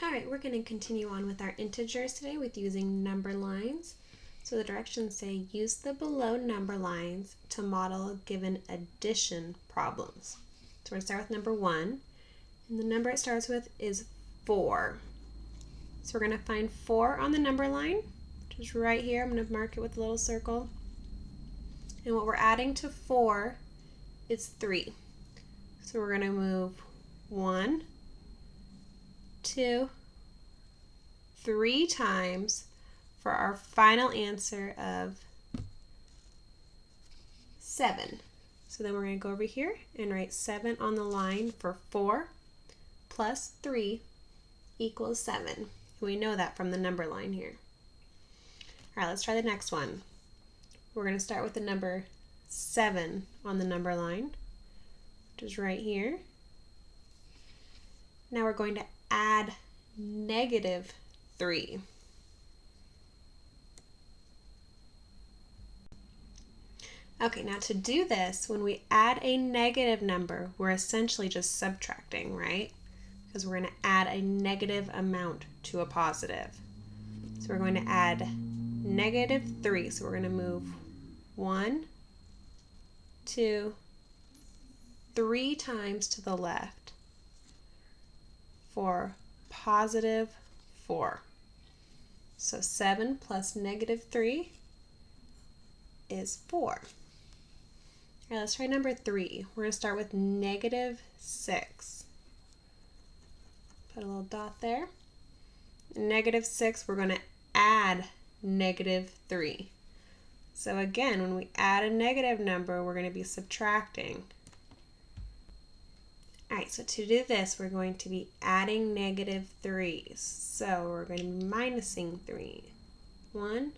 Alright, we're going to continue on with our integers today with using number lines. So the directions say use the below number lines to model given addition problems. So we're going to start with number 1, and the number it starts with is 4. So we're going to find 4 on the number line, which is right here. I'm going to mark it with a little circle. And what we're adding to 4 is 3. So we're going to move 1, 2, 3 times for our final answer of 7. So then we're going to go over here and write 7 on the line for 4 plus 3 equals 7. We know that from the number line here. All right, let's try the next one. We're going to start with the number 7 on the number line, which is right here. Now we're going to add negative 3. Okay, now to do this, when we add a negative number, we're essentially just subtracting, right? Because we're going to add a negative amount to a positive. So we're going to add negative 3. So we're going to move 1, 2, 3 times to the left for positive 4. So 7 plus negative 3 is 4. All right, let's try number 3. We're going to start with negative 6. Put a little dot there. Negative 6, we're going to add negative 3. So again, when we add a negative number, we're going to be subtracting. All right, so to do this, we're going to be adding negative 3s. So we're going to be minusing 3. 1,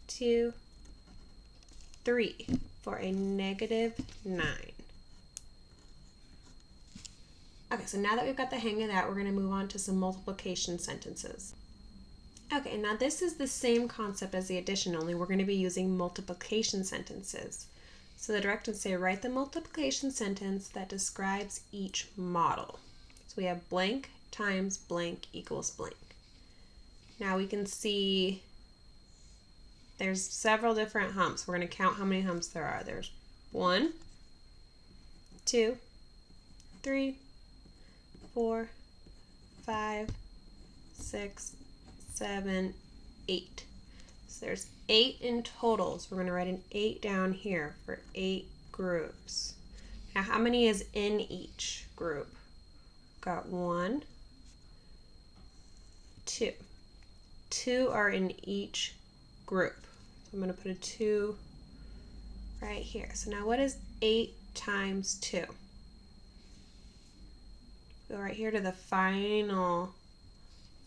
2, 3 for a negative 9. Okay, so now that we've got the hang of that, we're going to move on to some multiplication sentences. Okay, now this is the same concept as the addition, only we're going to be using multiplication sentences. So the directions say write the multiplication sentence that describes each model. So we have blank times blank equals blank. Now we can see there's several different humps. We're going to count how many humps there are. There's 1, 2, 3, 4, 5, 6, 7, 8. So there's 8 in total. So we're going to write an 8 down here for 8 groups. Now how many is in each group? Got 1, 2. 2 are in each group. So I'm going to put a 2 right here. So now what is 8 times 2? Go right here to the final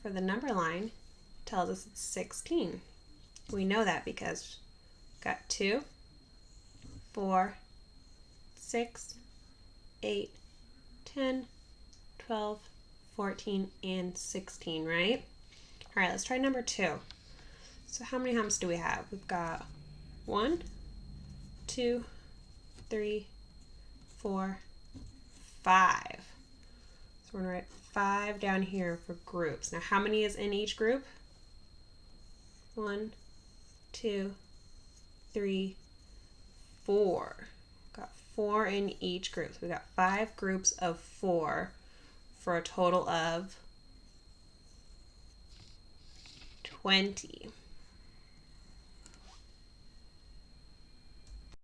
for the number line. It tells us it's 16. We know that because we've got 2, 4, 6, 8, 10, 12, 14, and 16, right? All right, let's try number 2. So how many humps do we have? We've got 1, 2, 3, 4, 5. So we're going to write 5 down here for groups. Now how many is in each group? 1, 2, 3, 4. Got 4 in each group. So we got 5 groups of 4 for a total of 20.